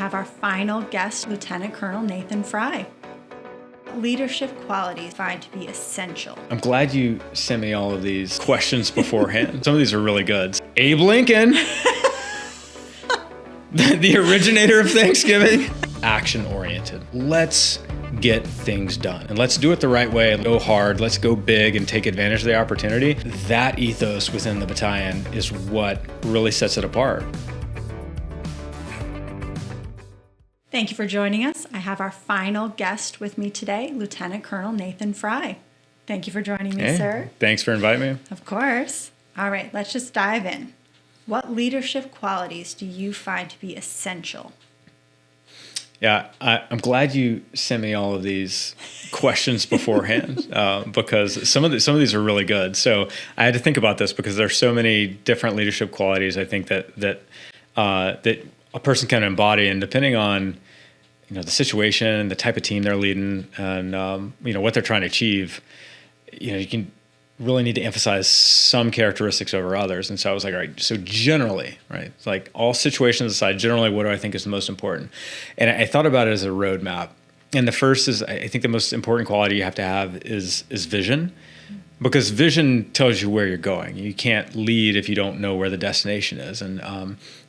have our final guest, Lieutenant Colonel Nathan Fry. Leadership qualities find to be essential. I'm glad you sent me all of these questions beforehand. Some of these are really good. Abe Lincoln, the originator of Thanksgiving. Action-oriented. Let's get things done. And let's do it the right way. Go hard. Let's go big and take advantage of the opportunity. That ethos within the battalion is what really sets it apart. Thank you for joining us. I have our final guest with me today, Lieutenant Colonel Nathan Fry. Thank you for joining me, sir. Thanks for inviting me. Of course. All right, let's just dive in. What leadership qualities do you find to be essential? Yeah, I'm glad you sent me all of these questions beforehand because some of these are really good. So I had to think about this because there's so many different leadership qualities I think that a person can embody, and depending on the situation, the type of team they're leading, and what they're trying to achieve, you can really need to emphasize some characteristics over others. And so I was like, all right, so generally, right, it's like all situations aside, generally, what do I think is the most important? And I thought about it as a roadmap. And the first is, I think the most important quality you have to have is vision, because vision tells you where you're going. You can't lead if you don't know where the destination is. And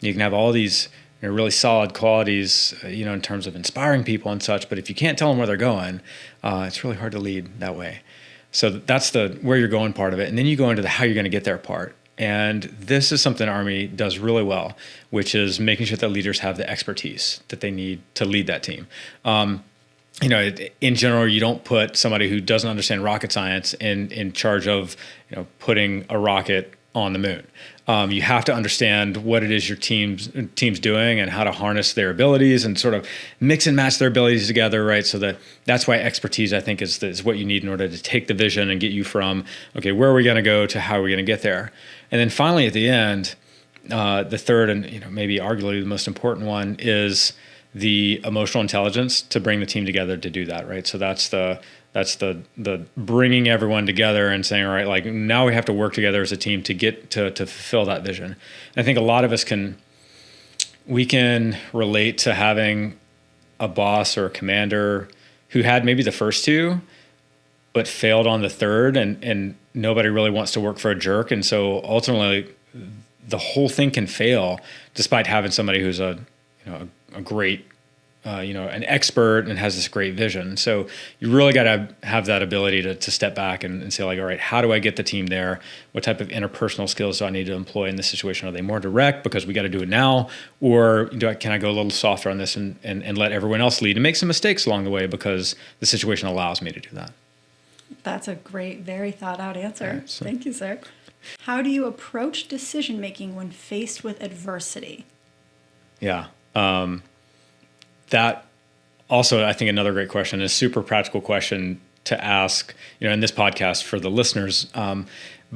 you can have all these really solid qualities, in terms of inspiring people and such, but if you can't tell them where they're going, it's really hard to lead that way. So that's the where you're going part of it. And then you go into the how you're going to get there part. And this is something Army does really well, which is making sure that leaders have the expertise that they need to lead that team. In general, you don't put somebody who doesn't understand rocket science in charge of, putting a rocket on the moon. You have to understand what it is your team's doing and how to harness their abilities and sort of mix and match their abilities together, right? So that's why expertise, I think, is what you need in order to take the vision and get you from, okay, where are we going to go to how are we going to get there? And then finally, at the end, the third and maybe arguably the most important one is the emotional intelligence to bring the team together to do that, right? So that's the bringing everyone together and saying, all right, like now we have to work together as a team to get to fulfill that vision. And I think a lot of us can relate to having a boss or a commander who had maybe the first two, but failed on the third, and nobody really wants to work for a jerk. And so ultimately the whole thing can fail despite having somebody who's a great, an expert and has this great vision. So you really got to have that ability to step back and say, like, all right, how do I get the team there? What type of interpersonal skills do I need to employ in this situation? Are they more direct because we got to do it now? Or can I go a little softer on this and let everyone else lead and make some mistakes along the way because the situation allows me to do that? That's a great, very thought out answer. Right, so. Thank you, sir. How do you approach decision making when faced with adversity? Yeah. That also, I think, another great question, a super practical question to ask, in this podcast for the listeners,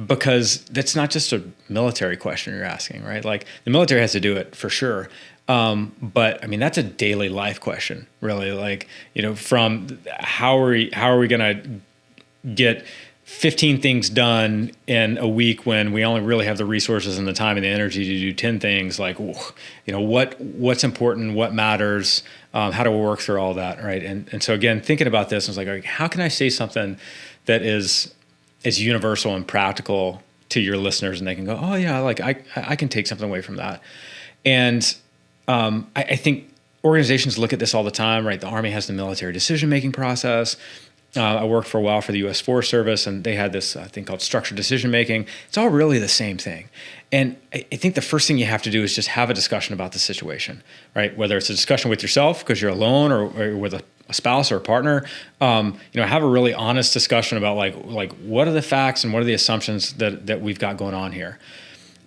because that's not just a military question you're asking, right? Like the military has to do it for sure. But I mean, that's a daily life question, really. Like, from how are we going to get 15 things done in a week when we only really have the resources and the time and the energy to do 10 things, like, what's important, what matters, how do we work through all that, right? And so again, thinking about this, I was like, how can I say something that is universal and practical to your listeners, and they can go, oh yeah, like I can take something away from that. And I think organizations look at this all the time, right? The Army has the military decision-making process. I worked for a while for the U.S. Forest Service, and they had this thing called structured decision-making. It's all really the same thing. And I think the first thing you have to do is just have a discussion about the situation, right? Whether it's a discussion with yourself because you're alone or with a spouse or a partner, have a really honest discussion about like what are the facts and what are the assumptions that we've got going on here.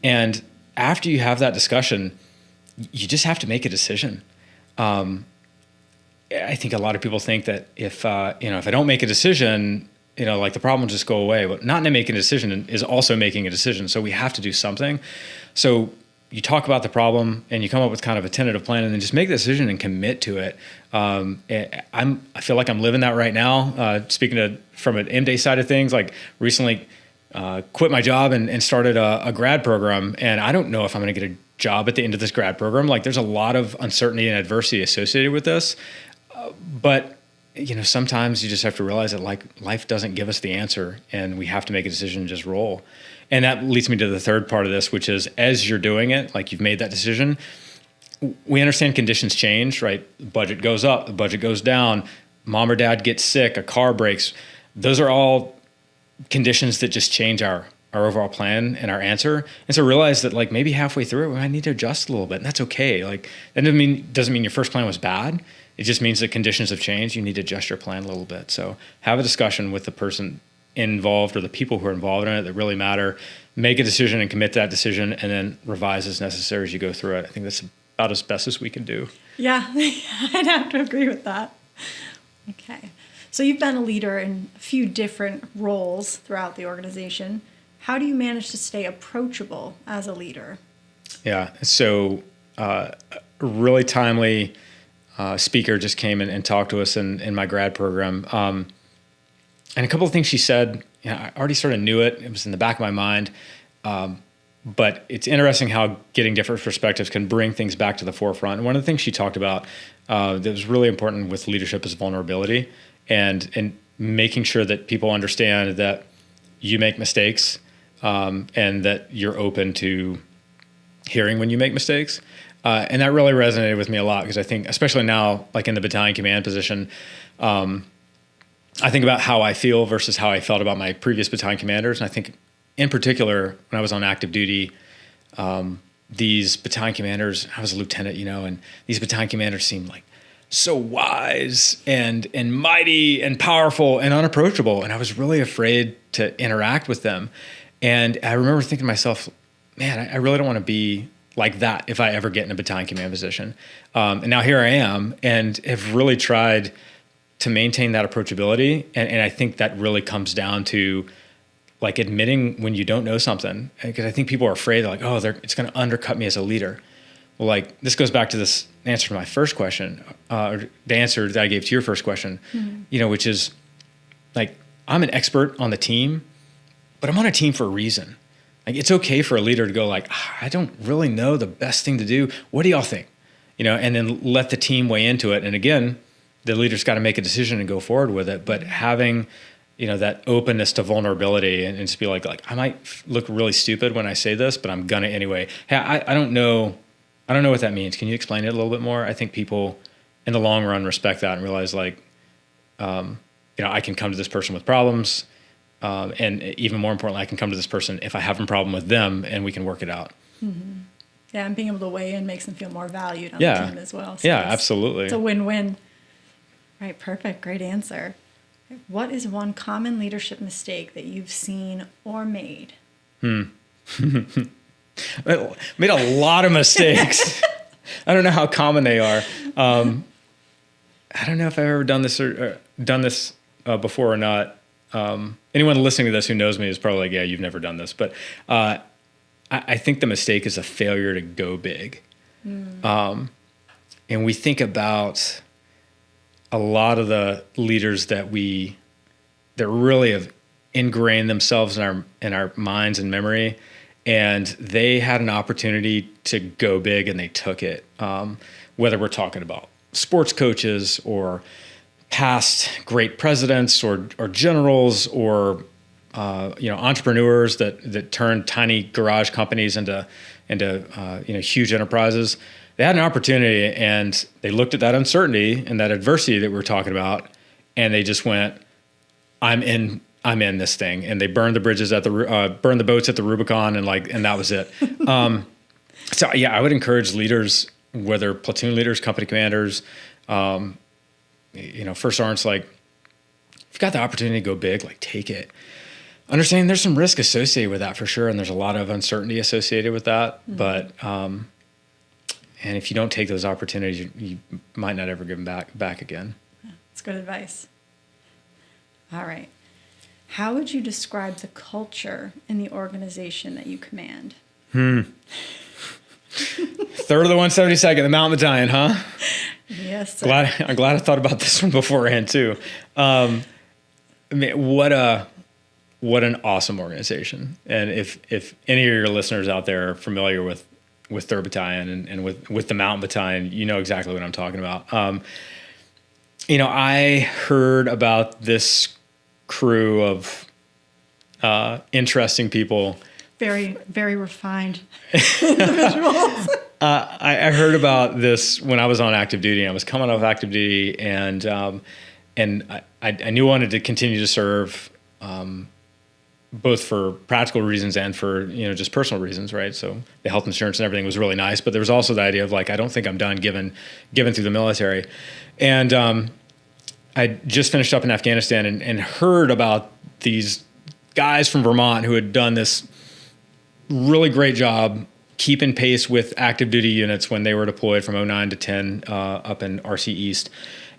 And after you have that discussion, you just have to make a decision. I think a lot of people think that if I don't make a decision, like the problem will just go away. But not making a decision is also making a decision. So we have to do something. So you talk about the problem and you come up with kind of a tentative plan, and then just make the decision and commit to it. I feel like I'm living that right now. Speaking from an M-Day side of things, like recently quit my job and started a grad program, and I don't know if I'm going to get a job at the end of this grad program. Like there's a lot of uncertainty and adversity associated with this. But sometimes you just have to realize that like life doesn't give us the answer and we have to make a decision and just roll. And that leads me to the third part of this, which is as you're doing it, like you've made that decision, we understand conditions change, right? The budget goes up, the budget goes down, mom or dad gets sick, a car breaks. Those are all conditions that just change our overall plan and our answer. And so realize that like maybe halfway through it, we might need to adjust a little bit, and that's okay. Like that doesn't mean your first plan was bad. It just means that conditions have changed. You need to adjust your plan a little bit. So have a discussion with the person involved or the people who are involved in it that really matter. Make a decision and commit to that decision, and then revise as necessary as you go through it. I think that's about as best as we can do. Yeah, I'd have to agree with that. Okay. So you've been a leader in a few different roles throughout the organization. How do you manage to stay approachable as a leader? Yeah. So a really timely speaker just came and talked to us in my grad program. And a couple of things she said, I already sort of knew it. It was in the back of my mind. But it's interesting how getting different perspectives can bring things back to the forefront. And one of the things she talked about that was really important with leadership is vulnerability and making sure that people understand that you make mistakes and that you're open to hearing when you make mistakes. And that really resonated with me a lot because I think, especially now, like in the battalion command position, I think about how I feel versus how I felt about my previous battalion commanders. And I think in particular, when I was on active duty, these battalion commanders, I was a lieutenant, and these battalion commanders seemed like so wise and mighty and powerful and unapproachable. And I was really afraid to interact with them. And I remember thinking to myself, man, I really don't want to be like that if I ever get in a battalion command position. And now here I am and have really tried to maintain that approachability. And I think that really comes down to like admitting when you don't know something. Because I think people are afraid, like, oh, it's going to undercut me as a leader. Well, like this goes back to this answer to my first question, or the answer that I gave to your first question, which is like, I'm an expert on the team, but I'm on a team for a reason. Like it's okay for a leader to go like, I don't really know the best thing to do. What do y'all think? And then let the team weigh into it. And again, the leader's got to make a decision and go forward with it. But having, that openness to vulnerability and just be like I might look really stupid when I say this, but I'm gonna anyway. Hey, I don't know what that means. Can you explain it a little bit more? I think people in the long run respect that and realize like, I can come to this person with problems. And even more importantly, I can come to this person if I have a problem with them and we can work it out. Mm-hmm. Yeah, and being able to weigh in makes them feel more valued on the team as well. So absolutely. It's a win-win. Right, perfect. Great answer. What is one common leadership mistake that you've seen or made? Made a lot of mistakes. I don't know how common they are. I don't know if I've ever done this before or not. Anyone listening to this who knows me is probably like, yeah, you've never done this. But I think the mistake is a failure to go big. And we think about a lot of the leaders that really have ingrained themselves in our minds and memory, and they had an opportunity to go big and they took it. Whether we're talking about sports coaches or past great presidents or generals or entrepreneurs that turned tiny garage companies into huge enterprises. They had an opportunity and they looked at that uncertainty and that adversity that we were talking about, and they just went, I'm in this thing. And they burned the bridges burned the boats at the Rubicon and that was it. So yeah, I would encourage leaders, whether platoon leaders, company commanders, first sergeants, like if you've got the opportunity to go big, like take it. Understanding there's some risk associated with that for sure. And there's a lot of uncertainty associated with that. Mm-hmm. But, and if you don't take those opportunities, you might not ever give them back again. That's good advice. All right. How would you describe the culture in the organization that you command? Third of the 172nd, the Mountain Battalion, huh? Yes, sir. I'm glad I thought about this one beforehand too. What an awesome organization. And if any of your listeners out there are familiar with with 3rd Battalion and with the Mountain Battalion, you know exactly what I'm talking about. I heard about this crew of interesting people. Very, very refined individuals. I heard about this when I was on active duty. I was coming off active duty, and I knew I wanted to continue to serve, both for practical reasons and for just personal reasons, right? So the health insurance and everything was really nice, but there was also the idea of like I don't think I'm done given through the military, and I just finished up in Afghanistan and heard about these guys from Vermont who had done this really great job keeping pace with active duty units when they were deployed from 09 to 10 up in RC East.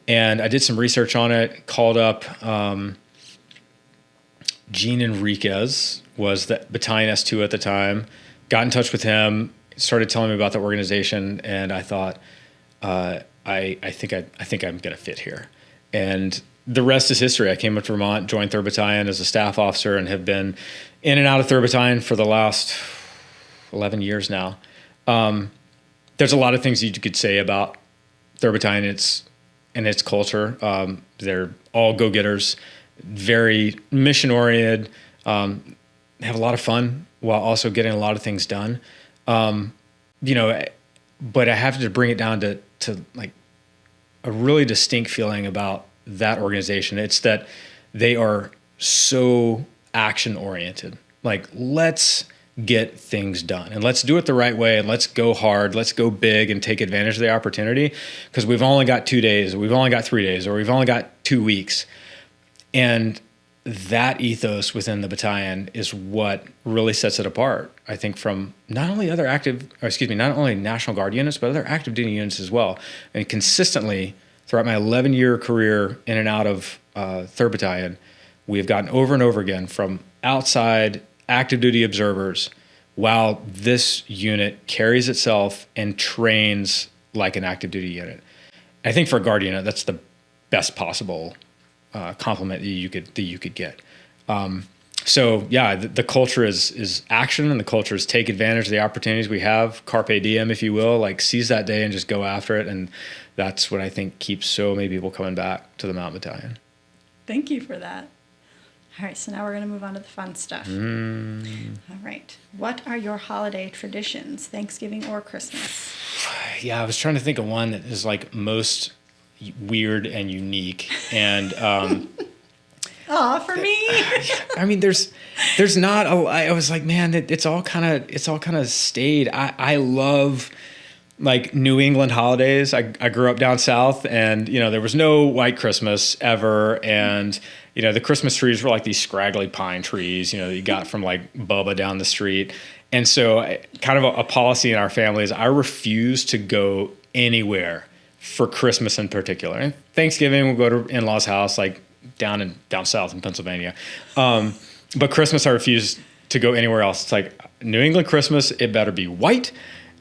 And I did some research on it, called up Gene Enriquez, was the Battalion S2 at the time, got in touch with him, started telling me about the organization, and I thought, I think I'm going to fit here. And the rest is history. I came up to Vermont, joined 3rd Battalion as a staff officer, and have been in and out of 3rd Battalion for the last 11 years now. There's a lot of things you could say about 3rd Battalion and its culture. They're all go-getters, very mission-oriented, have a lot of fun while also getting a lot of things done. But I have to bring it down to like a really distinct feeling about that organization. It's that they are so action-oriented. Like, let's get things done and let's do it the right way, and let's go hard, let's go big and take advantage of the opportunity, because we've only got 2 days, or we've only got 3 days, or we've only got 2 weeks. And that ethos within the battalion is what really sets it apart, I think, from not only not only National Guard units, but other active duty units as well. And consistently throughout my 11-year career in and out of 3rd Battalion, we have gotten over and over again from outside active duty observers, while this unit carries itself and trains like an active duty unit. I think for a Guard unit, that's the best possible compliment that you could get. So yeah, the culture is action, and the culture is take advantage of the opportunities we have, carpe diem, if you will, like seize that day and just go after it. And that's what I think keeps so many people coming back to the Mountain Battalion. Thank you for that. All right, so now we're going to move on to the fun stuff. All right. What are your holiday traditions, Thanksgiving or Christmas? Yeah, I was trying to think of one that is like most weird and unique. And for me. I mean, there's not I was like, man, it's all kind of stayed. I love like New England holidays. I grew up down south, and there was no white Christmas ever, and the Christmas trees were like these scraggly pine trees, that you got from like Bubba down the street. And so kind of a policy in our family is I refuse to go anywhere for Christmas in particular. And Thanksgiving, we'll go to in-laws' house, like down south in Pennsylvania. But Christmas, I refuse to go anywhere else. It's like New England Christmas, it better be white.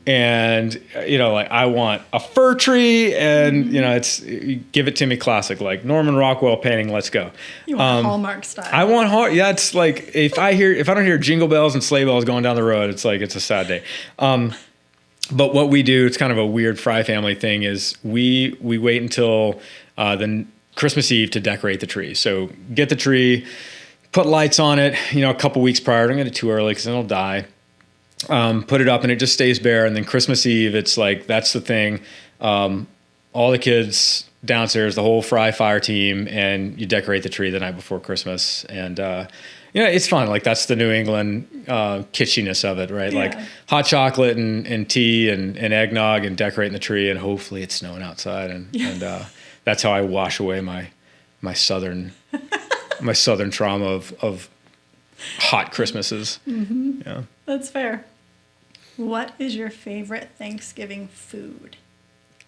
And, like I want a fir tree, and, it's give it to me classic, like Norman Rockwell painting, let's go. You want Hallmark style. I want yeah, it's like if I don't hear jingle bells and sleigh bells going down the road, it's like it's a sad day. But what we do, it's kind of a weird Fry family thing, is we wait until the Christmas Eve to decorate the tree. So get the tree, put lights on it, a couple weeks prior. Don't get it too early because then it'll die. Put it up and it just stays bare. And then Christmas Eve, it's like, that's the thing. All the kids downstairs, the whole Fry Fire team, and you decorate the tree the night before Christmas. And, it's fun. Like that's the New England kitschiness of it, right? Yeah. Like hot chocolate and tea and eggnog and decorating the tree, and hopefully it's snowing outside. And that's how I wash away my southern trauma of hot Christmases. Mm-hmm. Yeah. That's fair. What is your favorite Thanksgiving food?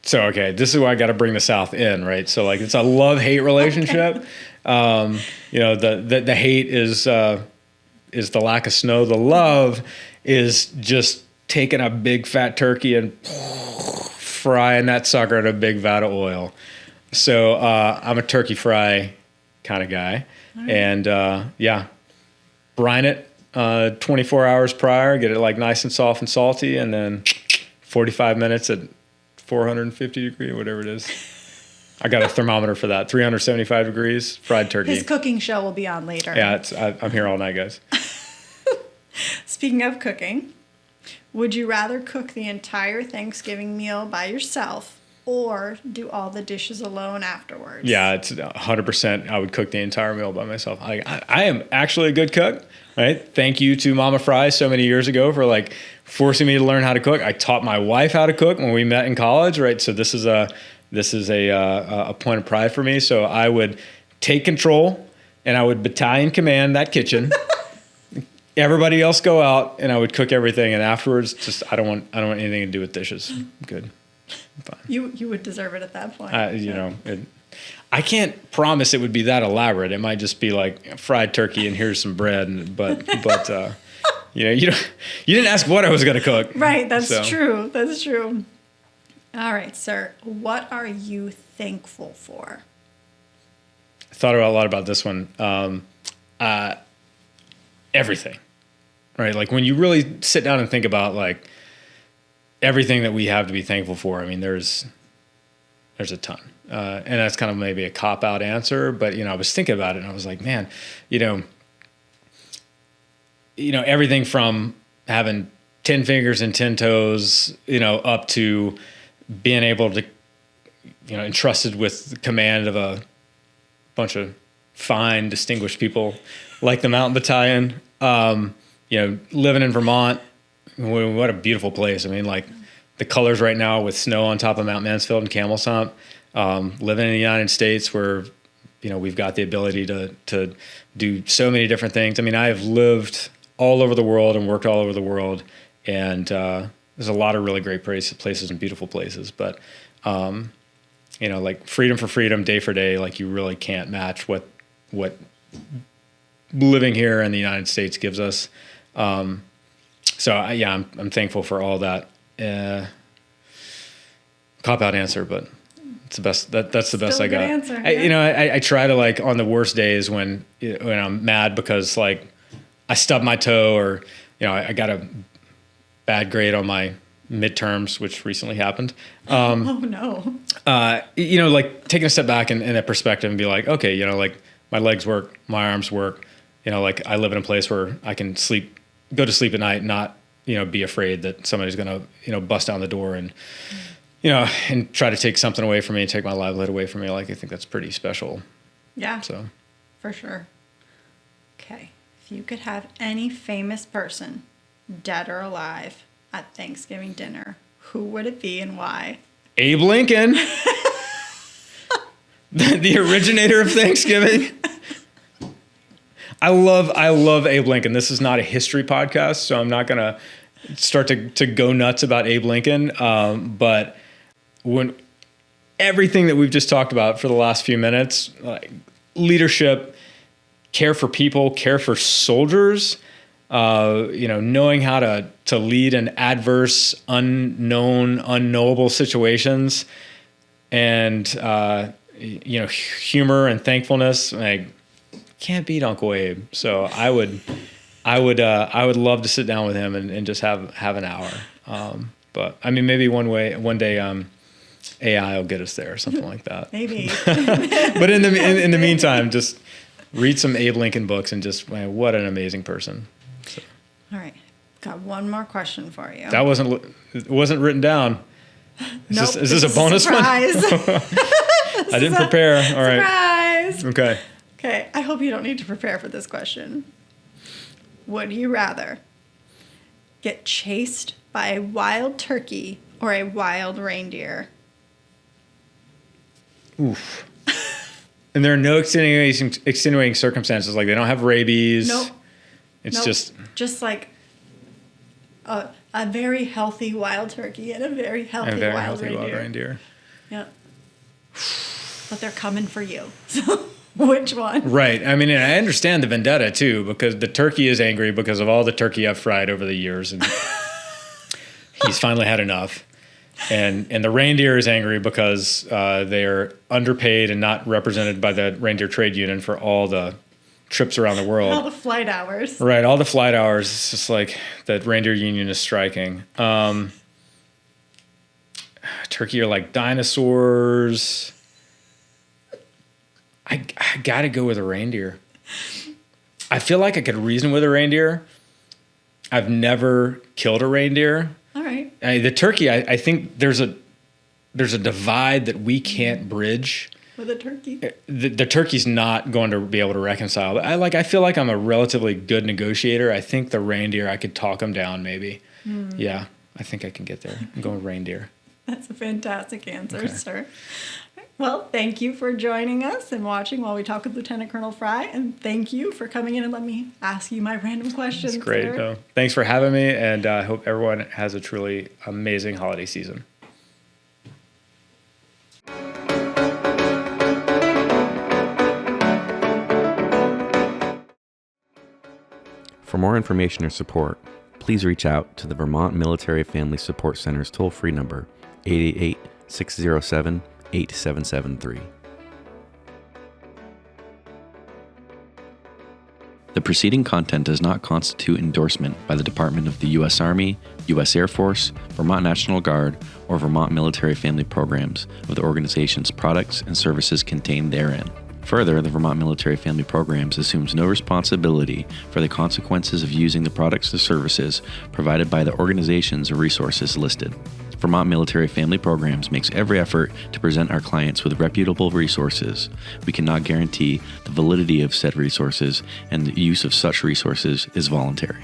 So, okay, this is why I got to bring the South in, right? So, like, it's a love-hate relationship. Okay. The hate is the lack of snow. The love is just taking a big fat turkey and frying that sucker in a big vat of oil. So, I'm a turkey fry kind of guy. Right. And, brine it 24 hours prior, get it like nice and soft and salty, and then 45 minutes at 450 degrees, whatever it is. I got a thermometer for that. 375 degrees, fried turkey. His cooking show will be on later. Yeah, I'm here all night, guys. Speaking of cooking, would you rather cook the entire Thanksgiving meal by yourself or do all the dishes alone afterwards? Yeah, it's 100%. I would cook the entire meal by myself. I am actually a good cook, right? Thank you to Mama Fry so many years ago for like forcing me to learn how to cook. I taught my wife how to cook when we met in college, right? So this is a point of pride for me. So I would take control and I would battalion command that kitchen. Everybody else go out and I would cook everything. And afterwards, just I don't want anything to do with dishes. I'm good. I'm fine. You would deserve it at that point. I can't promise it would be that elaborate. It might just be like fried turkey and here's some bread. But you didn't ask what I was going to cook. Right. That's true. That's true. All right, sir. What are you thankful for? I thought a lot about this one. Everything, right? Like when you really sit down and think about like everything that we have to be thankful for. I mean, there's a ton, and that's kind of maybe a cop-out answer. But I was thinking about it, and I was like, man, everything from having 10 fingers and 10 toes, up to being able to, entrusted with the command of a bunch of fine, distinguished people like the Mountain Battalion, living in Vermont, what a beautiful place. I mean, like the colors right now with snow on top of Mount Mansfield and Camel Sump, living in the United States where, we've got the ability to do so many different things. I mean, I have lived all over the world and worked all over the world, and there's a lot of really great places and beautiful places, but like freedom for freedom, day for day, like you really can't match what living here in the United States gives us. I'm thankful for all that. Cop-out answer, but it's the best. That's the best I got. Answer, yeah. I try to like on the worst days when I'm mad because like I stubbed my toe or I got a bad grade on my midterms, which recently happened. Oh no. Like taking a step back in that perspective and be like, okay, like my legs work, my arms work. Like I live in a place where I can go to sleep at night, not be afraid that somebody's going to bust down the door and and try to take something away from me and take my livelihood away from me. Like I think that's pretty special. Yeah. So for sure. Okay. If you could have any famous person, dead or alive, at Thanksgiving dinner, who would it be and why? Abe Lincoln, the originator of Thanksgiving. I love Abe Lincoln. This is not a history podcast, so I'm not going to start to go nuts about Abe Lincoln. But when everything that we've just talked about for the last few minutes, like leadership, care for people, care for soldiers, knowing how to lead in adverse, unknowable situations, and humor and thankfulness, like can't beat Uncle Abe. So I would love to sit down with him and just have an hour. But I mean, maybe one day, AI will get us there or something like that. Maybe. But in the meantime, just read some Abe Lincoln books and just, man, what an amazing person. So. All right. Got one more question for you. That wasn't written down. Is this a bonus one? I didn't prepare. All right. Surprise. Okay. I hope you don't need to prepare for this question. Would you rather get chased by a wild turkey or a wild reindeer? Oof. And there are no extenuating circumstances, like they don't have rabies. Nope. It's just like a very healthy wild turkey and a very healthy wild reindeer. Yeah. But they're coming for you. So which one? Right. I mean, and I understand the vendetta too, because the turkey is angry because of all the turkey I've fried over the years, and he's finally had enough. And the reindeer is angry because they are underpaid and not represented by the reindeer trade union for all the trips around the world. All the flight hours. Right, all the flight hours. It's just like that reindeer union is striking. turkey are like dinosaurs. I gotta go with a reindeer. I feel like I could reason with a reindeer. I've never killed a reindeer. All right. The turkey, I think there's a divide that we can't bridge. With a turkey? The turkey's not going to be able to reconcile. I feel like I'm a relatively good negotiator. I think the reindeer, I could talk them down maybe. Yeah, I think I can get there. I'm going reindeer. That's a fantastic answer, sir. Well, thank you for joining us and watching while we talk with Lieutenant Colonel Fry. And thank you for coming in and let me ask you my random questions. That's great. No, thanks for having me, and I hope everyone has a truly amazing holiday season. For more information or support, please reach out to the Vermont Military Family Support Center's toll-free number, 888-607-8773. The preceding content does not constitute endorsement by the Department of the U.S. Army, U.S. Air Force, Vermont National Guard, or Vermont Military Family Programs of the organization's products and services contained therein. Further, the Vermont Military Family Programs assumes no responsibility for the consequences of using the products or services provided by the organizations or resources listed. Vermont Military Family Programs makes every effort to present our clients with reputable resources. We cannot guarantee the validity of said resources, and the use of such resources is voluntary.